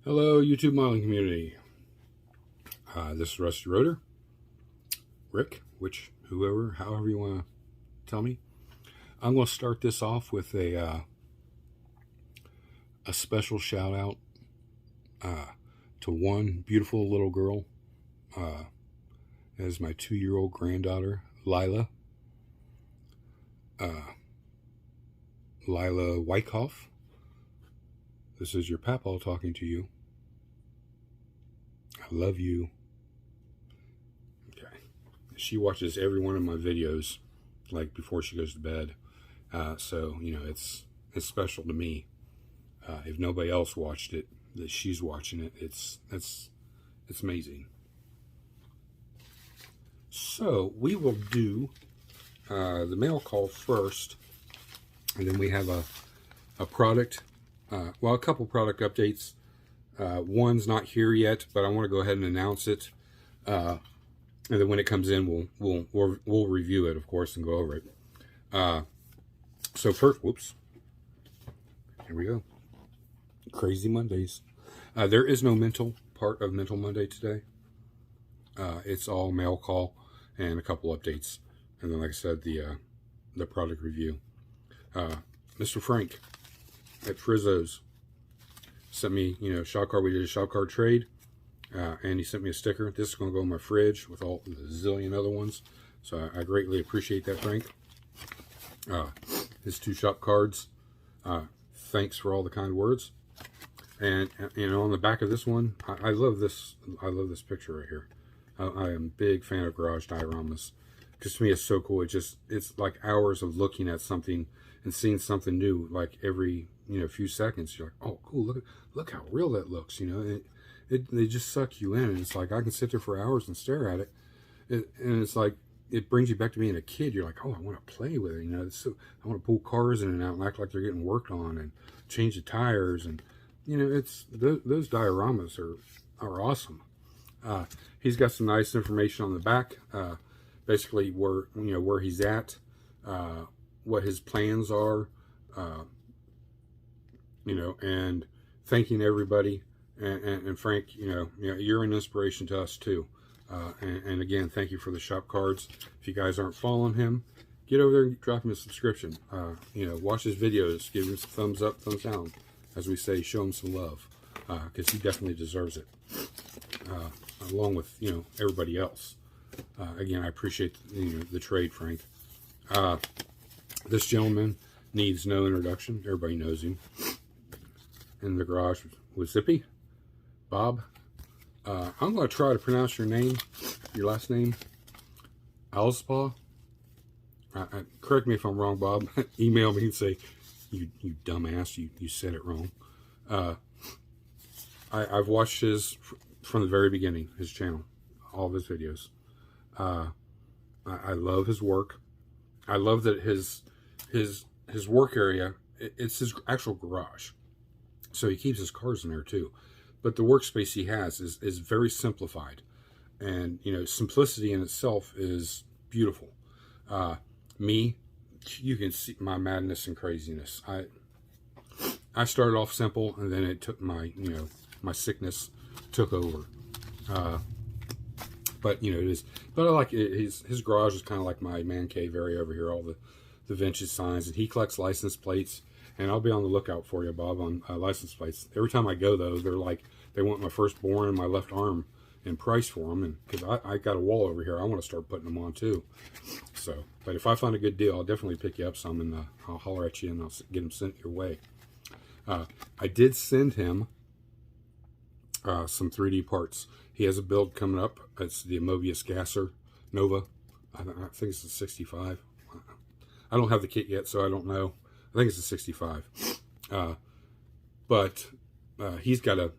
Hello, YouTube modeling community. This is Rusty Rotor, Rick, however you want to tell me. I'm going to start this off with a special shout out to one beautiful little girl. That is my 2-year-old granddaughter, Lila. Lila Wyckoff. This is your papaw talking to you. I love you. Okay. She watches every one of my videos, like before she goes to bed. So, you know, it's special to me. If nobody else watched it, that she's watching it, it's amazing. So we will do the mail call first, and then we have a product. Well, a couple product updates. One's not here yet, but I want to go ahead and announce it. And then when it comes in, we'll review it, of course, and go over it. So first, whoops. Here we go. Crazy Mondays. There is no mental part of Mental Monday today. It's all mail call and a couple updates, and then, like I said, the product review. Mr. Frank at Frizzo's sent me, shop card. We did a shop card trade, and he sent me a sticker. This is going to go in my fridge with all the zillion other ones, so I greatly appreciate that, Frank. His 2 shop cards. Thanks for all the kind words. And on the back of this one, I love this. I love this picture right here. I am a big fan of garage dioramas, because to me it's so cool. It's like hours of looking at something and seeing something new, like every few seconds. You're like, oh cool, look how real that looks. They just suck you in, and it's like I can sit there for hours and stare at it, and it's like it brings you back to being a kid. You're like, oh, I want to play with it. So I want to pull cars in and out and act like they're getting worked on and change the tires, and it's those dioramas are awesome. He's got some nice information on the back, basically where he's at, what his plans are, and thanking everybody. And Frank, you're an inspiration to us too. And again, thank you for the shop cards. If you guys aren't following him, get over there and drop him a subscription. Watch his videos, give him some thumbs up, thumbs down. As we say, show him some love, because he definitely deserves it, along with everybody else. Again, I appreciate the trade, Frank. This gentleman needs no introduction. Everybody knows him. In the garage with Zippy, Bob. I'm going to try to pronounce your name, your last name, Alspa. Correct me if I'm wrong, Bob. Email me and say, you dumbass, you said it wrong. I've watched his from the very beginning, his channel, all of his videos. I love his work. I love that his work area, it's his actual garage. So he keeps his cars in there too. But the workspace he has is very simplified. And, simplicity in itself is beautiful. You can see my madness and craziness. I started off simple, and then it took my sickness took over. But it is. But I like it. His garage is kind of like my man cave area over here. All the vintage signs, and he collects license plates. And I'll be on the lookout for you, Bob, on license plates. Every time I go, though, they're like, they want my firstborn and my left arm and price for them. And because I got a wall over here, I want to start putting them on too. So, but if I find a good deal, I'll definitely pick you up some, and I'll holler at you, and I'll get them sent your way. I did send him some 3D parts. He has a build coming up. It's the Mobius Gasser Nova. I think it's a 65. I don't have the kit yet, so I don't know. I think it's a 65. But he's got a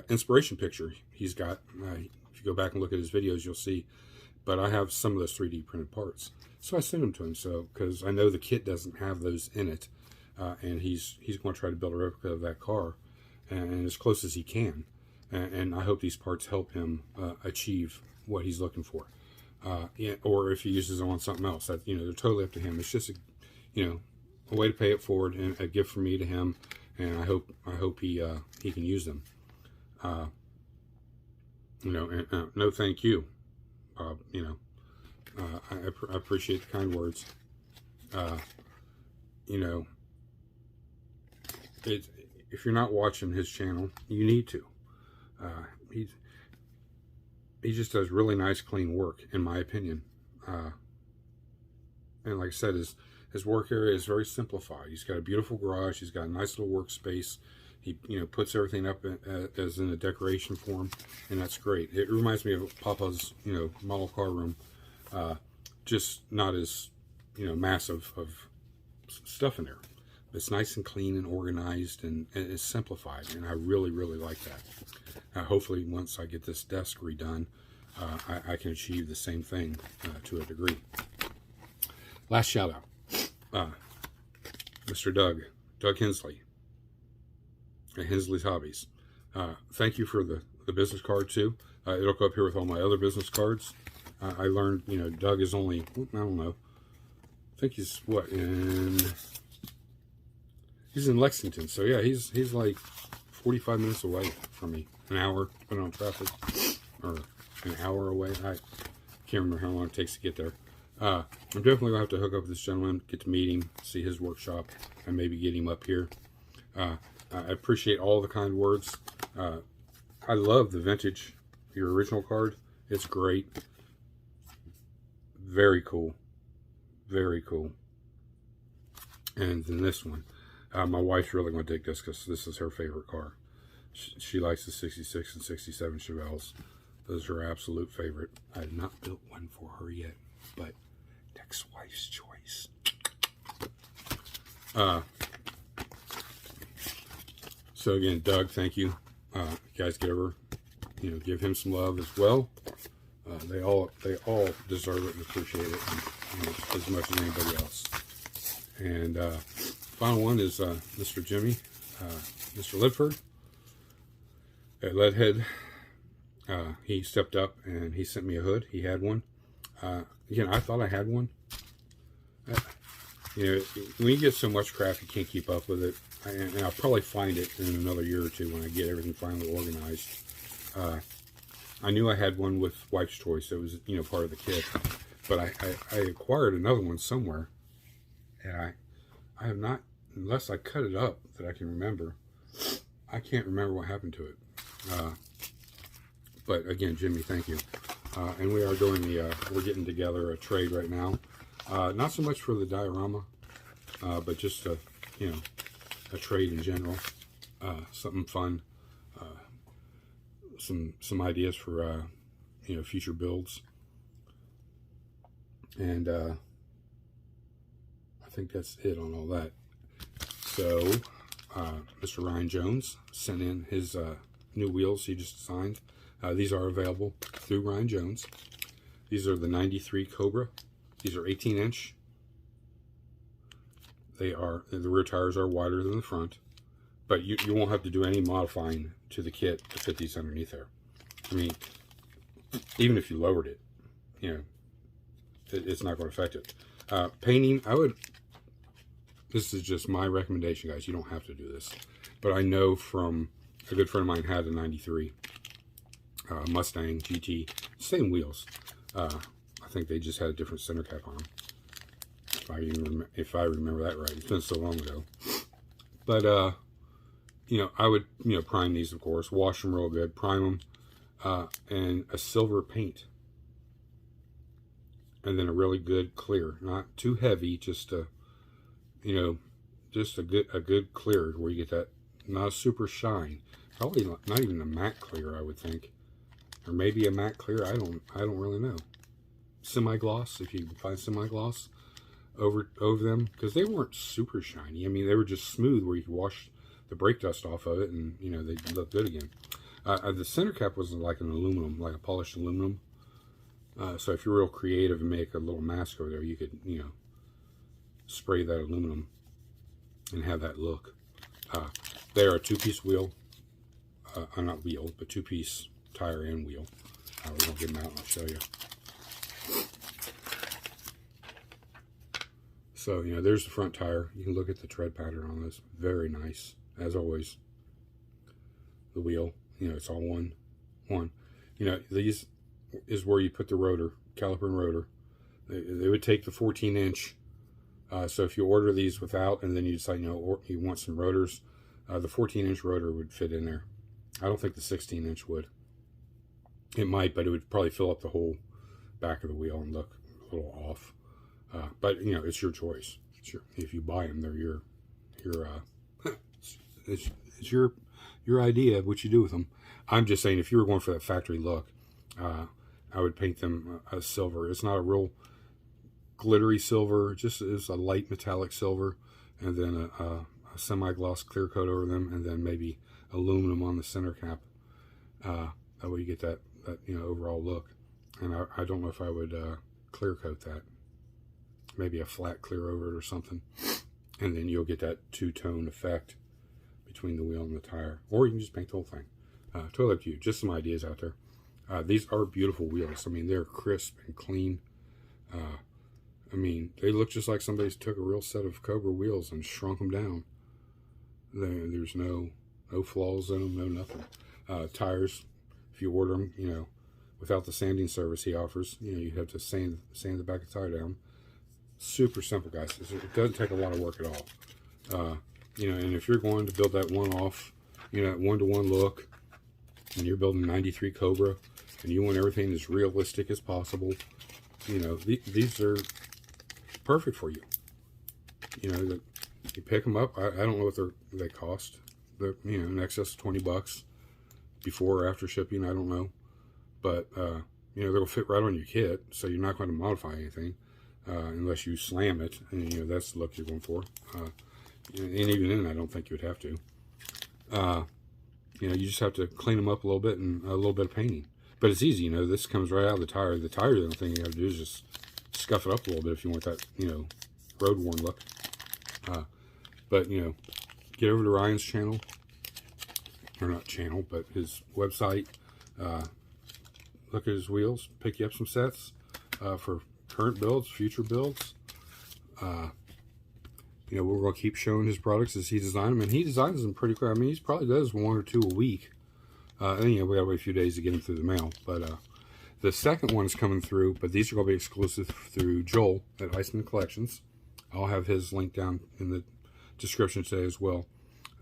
inspiration picture. He's got, if you go back and look at his videos, you'll see. But I have some of those 3D printed parts. So I sent them to him, because I know the kit doesn't have those in it. And he's going to try to build a replica of that car, and as close as he can. And I hope these parts help him achieve what he's looking for. Or if he uses them on something else, that they're totally up to him. It's just a way to pay it forward, and a gift from me to him. and I hope he can use them. No, thank you, Bob. I appreciate the kind words. If you're not watching his channel, you need to. He just does really nice, clean work, in my opinion. And like I said, his work area is very simplified. He's got a beautiful garage. He's got a nice little workspace. He puts everything up as in a decoration form, and that's great. It reminds me of Papa's model car room, just not as massive of stuff in there. It's nice and clean and organized, and it's simplified, and I really, really like that. Hopefully, once I get this desk redone, I can achieve the same thing to a degree. Last shout out, Mr. Doug Hensley, at Hensley's Hobbies. Thank you for the business card too. It'll go up here with all my other business cards. I learned, Doug is only, I don't know, I think he's he's in Lexington, so yeah, he's like 45 minutes away from me, an hour, depending on traffic, or an hour away. I can't remember how long it takes to get there. I'm definitely going to have to hook up with this gentleman, get to meet him, see his workshop, and maybe get him up here. I appreciate all the kind words. I love the vintage, your original card. It's great. Very cool. Very cool. And then this one. My wife's really going to dig this because this is her favorite car. She likes the 66 and 67 Chevelles. Those are her absolute favorite. I have not built one for her yet, but next wife's choice. So again, Doug, thank you. You guys get over, give him some love as well. They all deserve it and appreciate it as much as anybody else. And final one is Mr. Jimmy, Mr. Lidford at Leadhead. He stepped up and he sent me a hood. He had one. Again, I thought I had one. When you get so much crap, you can't keep up with it. And I'll probably find it in another year or two when I get everything finally organized. I knew I had one with Wife's Choice. It was, part of the kit. But I acquired another one somewhere. And I have not, unless I cut it up that I can remember, I can't remember what happened to it. But again, Jimmy, thank you. And we are doing we're getting together a trade right now. Not so much for the diorama, but just a trade in general. Something fun. Some ideas for future builds. And I think that's it on all that. So Mr. Ryan Jones sent in his new wheels he just designed. These are available through Ryan Jones. These are the 93 Cobra. These are 18-inch. The rear tires are wider than the front, but you won't have to do any modifying to the kit to fit these underneath there. I mean, even if you lowered it, it's not going to affect it. Painting, this is just my recommendation, guys. You don't have to do this, but I know from a good friend of mine had a 93 Mustang GT, same wheels. I think they just had a different center cap on them. If I remember that right. It's been so long ago. But, I would, prime these, of course. Wash them real good. Prime them. And a silver paint. And then a really good clear. Not too heavy. Just a, just a good clear where you get that, not a super shine. Probably not even a matte clear, I would think. Or maybe a matte clear. I don't really know. Semi-gloss, if you can find semi-gloss over them, because they weren't super shiny. I mean, they were just smooth where you could wash the brake dust off of it and they'd look good again. The center cap was like an aluminum, like a polished aluminum. So if you're real creative and make a little mask over there, you could spray that aluminum and have that look. They are a two-piece wheel, not wheel, but two-piece tire and wheel. We're gonna get them out and I'll show you. So, there's the front tire. You can look at the tread pattern on this. Very nice. as always. The wheel, you know, it's all one. You know, these is where you put the rotor, caliper and rotor. They would take the 14-inch. So if you order these without, and then you decide, you know, or you want some rotors, the 14-inch rotor would fit in there. I don't think the 16-inch would. It might, but it would probably fill up the whole back of the wheel and look a little off. But you know, it's your choice. If you buy them, they're your it's your idea of what you do with them. I'm just saying, if you were going for that factory look, I would paint them a silver. It's not a real glittery silver, just is a light metallic silver, and then a semi-gloss clear coat over them, and then maybe aluminum on the center cap. That way you get that you know, overall look. And I don't know if I would clear coat that. Maybe a flat clear over it or something, and then you'll get that two-tone effect between the wheel and the tire. Or you can just paint the whole thing. Totally up to you. Just some ideas out there. These are beautiful wheels. I mean, they're crisp and clean. I mean, they look just like somebody took a real set of Cobra wheels and shrunk them down. There's no flaws in them, no nothing. Tires, if you order them, you know, without the sanding service he offers, you know, you have to sand the back of the tire down. Super simple, guys. It doesn't take a lot of work at all. You know, and if you're going to build that one-off, you know, one-to-one look, and you're building 93 Cobra, and you want everything as realistic as possible, you know, these are perfect for you. You know, you pick them up. I don't know what they cost. They're, you know, in excess of 20 bucks before or after shipping. I don't know, but you know, they'll fit right on your kit, so you're not going to modify anything unless you slam it, and you know, that's the look you're going for. And even then, I don't think you would have to. You know, you just have to clean them up a little bit and a little bit of painting. But it's easy, you know. This comes right out of the tire. The tire, the only thing you have to do is just scuff it up a little bit if you want that, you know, road worn look. But you know, get over to Ryan's channel, or not channel, but his website. Look at his wheels. Pick you up some sets for current builds, future builds. You know, we're going to keep showing his products as he designs them, and he designs them pretty quick. I mean, he probably does 1 or 2 a week. And you know, we got to wait a few days to get them through the mail. But the second one's coming through, but these are going to be exclusive through Joel at Iceman Collections. I'll have his link down in the description today as well.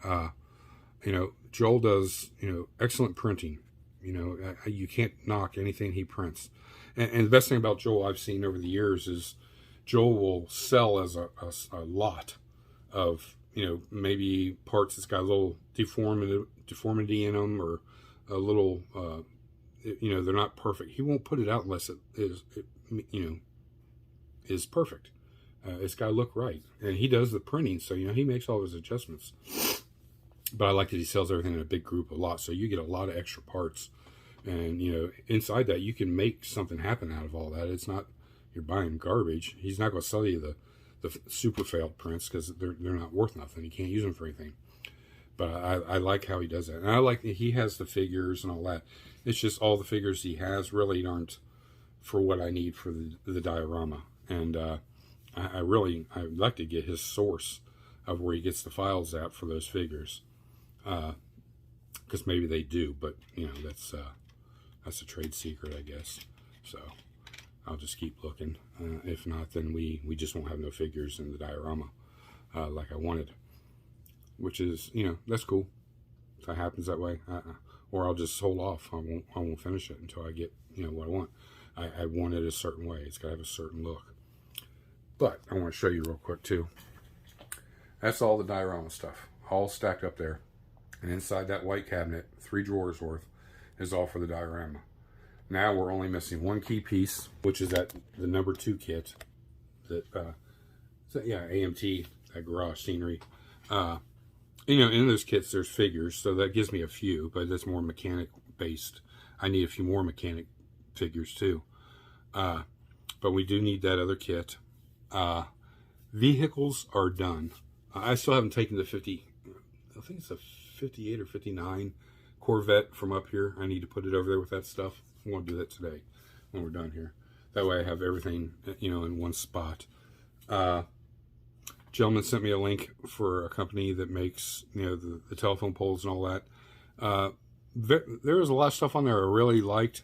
You know, Joel does, you know, excellent printing. You know, you can't knock anything he prints. And the best thing about Joel I've seen over the years is Joel will sell as a lot of, you know, maybe parts that's got a little deformity in them, or a little, you know, they're not perfect. He won't put it out unless it you know, is perfect. It's got to look right. And he does the printing, so, you know, he makes all his adjustments. But I like that he sells everything in a big group a lot, so you get a lot of extra parts. And, you know, inside that, you can make something happen out of all that. It's not, you're buying garbage. He's not going to sell you the super failed prints, because they're not worth nothing. You can't use them for anything. But I like how he does that. And I like that he has the figures and all that. It's just all the figures he has really aren't for what I need for the diorama. And I'd like to get his source of where he gets the files at for those figures. Because maybe they do, but, you know, that's a trade secret, I guess. So I'll just keep looking. If not, then we just won't have no figures in the diorama like I wanted. Which is, you know, that's cool. If that happens that way. Or I'll just hold off. I won't finish it until I get, you know, what I want. I want it a certain way. It's got to have a certain look. But I want to show you real quick too. That's all the diorama stuff. All stacked up there. And inside that white cabinet, 3 drawers worth, is all for the diorama. Now we're only missing one key piece, which is the number 2 kit. That, so yeah, AMT, that garage scenery. You know, in those kits there's figures, so that gives me a few, but that's more mechanic based. I need a few more mechanic figures too. But we do need that other kit. Vehicles are done. I still haven't taken the 50, I think it's a 58 or 59 Corvette from up here. I need to put it over there with that stuff. I'm going to do that today when we're done here. That way I have everything, you know, in one spot. gentleman sent me a link for a company that makes, you know, the telephone poles and all that. There was a lot of stuff on there I really liked.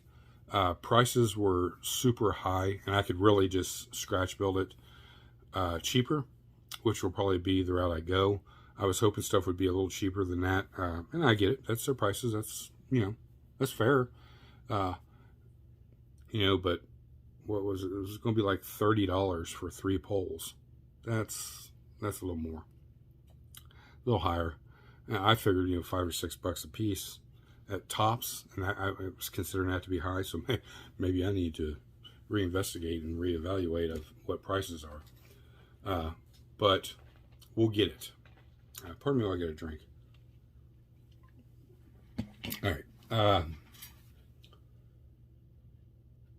Prices were super high, and I could really just scratch build it cheaper, which will probably be the route I go. I was hoping stuff would be a little cheaper than that, and I get it. That's their prices. That's, you know, that's fair. You know, but what was it? It was going to be like $30 for 3 poles. That's a little more, a little higher. And I figured, you know, $5 or $6 a piece at tops, and I was considering that to be high. So maybe I need to reinvestigate and reevaluate of what prices are. But we'll get it. Pardon me while I get a drink. All right.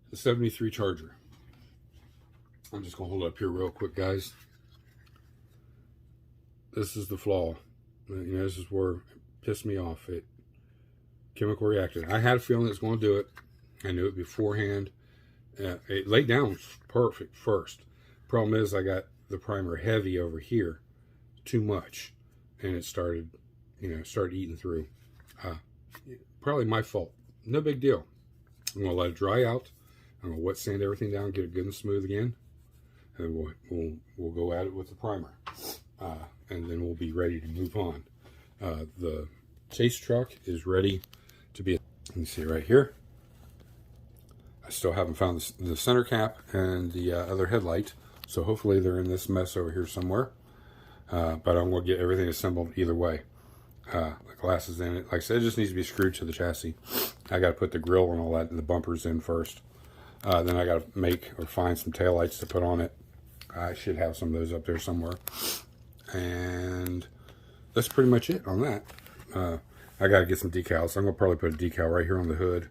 The 73 Charger. I'm just going to hold it up here real quick, guys. This is the flaw. You know, this is where it pissed me off. It chemical reacted. I had a feeling it was going to do it. I knew it beforehand. It laid down perfect first. Problem is, I got the primer heavy over here, too much, and it started, you know, eating through. Probably my fault. No big deal. I'm gonna let it dry out. I'm gonna wet sand everything down, get it good and smooth again, and we'll go at it with the primer, and then we'll be ready to move on. The chase truck is ready to be. You see right here. I still haven't found the center cap and the other headlight, so hopefully they're in this mess over here somewhere. But I'm going to get everything assembled either way. The glass is in it. Like I said, it just needs to be screwed to the chassis. I got to put the grill and all that and the bumpers in first. Then I got to make or find some taillights to put on it. I should have some of those up there somewhere. And that's pretty much it on that. I got to get some decals. I'm going to probably put a decal right here on the hood.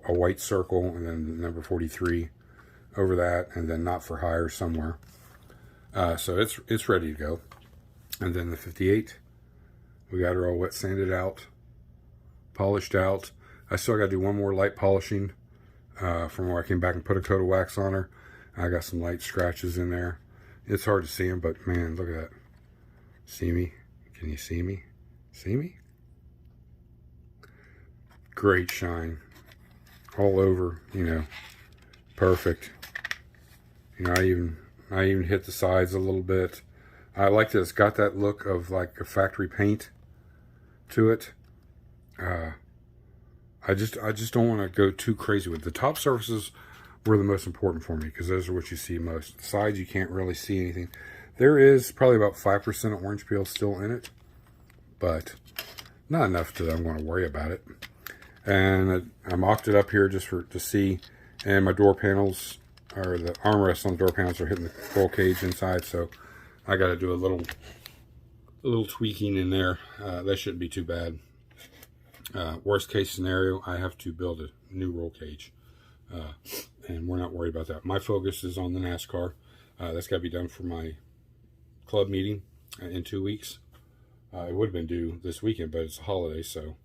A white circle, and then the number 43 over that, and then not for hire somewhere. So it's ready to go. And then the 58, we got her all wet sanded out, polished out. I still got to do one more light polishing from where I came back and put a coat of wax on her. I got some light scratches in there. It's hard to see them, but man, look at that. See me? Can you see me? See me? Great shine. All over, you know, perfect. You know, I even hit the sides a little bit. I like that it's got that look of like a factory paint to it. I just don't want to go too crazy with it. The top surfaces were the most important for me because those are what you see most. The sides, you can't really see anything. There is probably about 5% of orange peel still in it, but not enough that I'm going to worry about it. And I mocked it up here just to see, and my door panels, or the armrests on the door panels, are hitting the roll cage inside, so I got to do a little tweaking in there. That shouldn't be too bad. Worst case scenario, I have to build a new roll cage, and we're not worried about that. My focus is on the NASCAR. That's got to be done for my club meeting in 2 weeks. It would have been due this weekend, but it's a holiday, so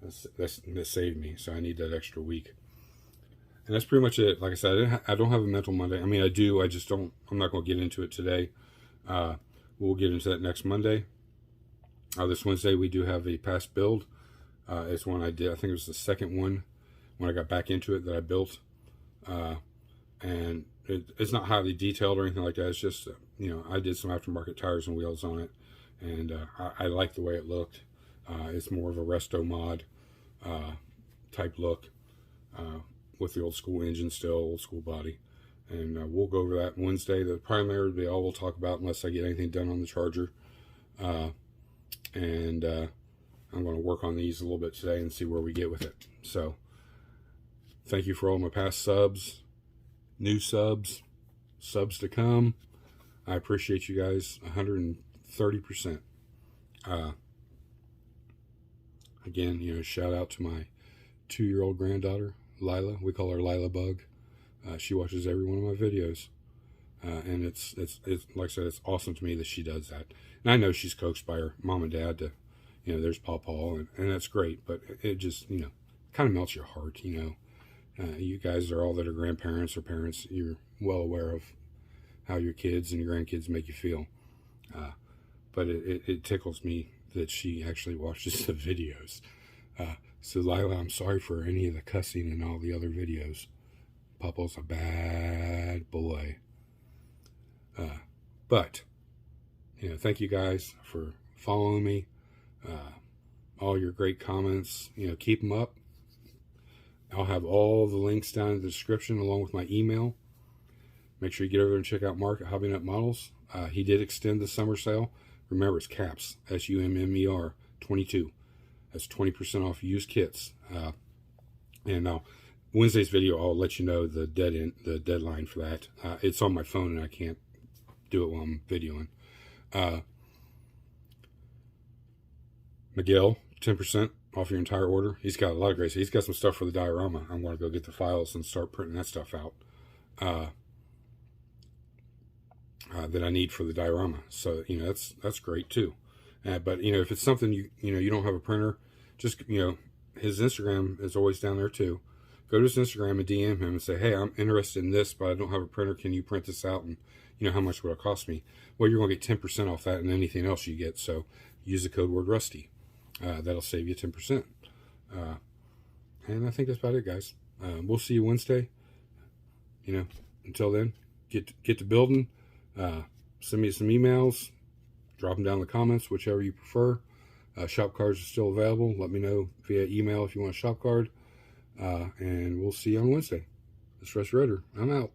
that saved me. So I need that extra week. And that's pretty much it. Like I said, I don't have a mental Monday. I mean, I do. I just don't. I'm not going to get into it today. We'll get into that next Monday. This Wednesday, we do have a past build. It's one I did. I think it was the second one when I got back into it that I built. And it's not highly detailed or anything like that. It's just, you know, I did some aftermarket tires and wheels on it. And I like the way it looked. It's more of a resto mod type look with the old school engine still, old school body. And we'll go over that Wednesday. The primary will be all we'll talk about unless I get anything done on the Charger. And I'm going to work on these a little bit today and see where we get with it. So thank you for all my past subs, new subs, subs to come. I appreciate you guys 130%. Again, you know, shout out to my 2-year-old granddaughter, Lila. We call her Lila Bug. She watches every one of my videos. And it's like I said, it's awesome to me that she does that. And I know she's coaxed by her mom and dad to, you know, there's Pawpaw, and that's great. But it just, you know, kind of melts your heart, you know. You guys are all that are grandparents or parents. You're well aware of how your kids and your grandkids make you feel. But it tickles me that she actually watches the videos. So Lila, I'm sorry for any of the cussing in all the other videos. Papa's a bad boy. But, you know, thank you guys for following me. All your great comments, you know, keep them up. I'll have all the links down in the description along with my email. Make sure you get over there and check out Mark at Hobby Nut Models. He did extend the summer sale. Remember, it's CAPS, SUMMER 22. That's 20% off used kits. And now, Wednesday's video, I'll let you know the deadline for that. It's on my phone and I can't do it while I'm videoing. Miguel, 10% off your entire order. He's got a lot of great stuff. He's got some stuff for the diorama. I'm going to go get the files and start printing that stuff out. That I need for the diorama. So, you know, that's great too. But, you know, if it's something you don't have a printer, just, you know, his Instagram is always down there too. Go to his Instagram and DM him and say, hey, I'm interested in this, but I don't have a printer. Can you print this out? And, you know, how much will it cost me? Well, you're going to get 10% off that and anything else you get. So use the code word Rusty. That'll save you 10%. And I think that's about it, guys. We'll see you Wednesday. You know, until then, get to building. Send me some emails. Drop them down in the comments, whichever you prefer. Shop cards are still available. Let me know via email if you want a shop card. And we'll see you on Wednesday. This is Rusty Roeder. I'm out.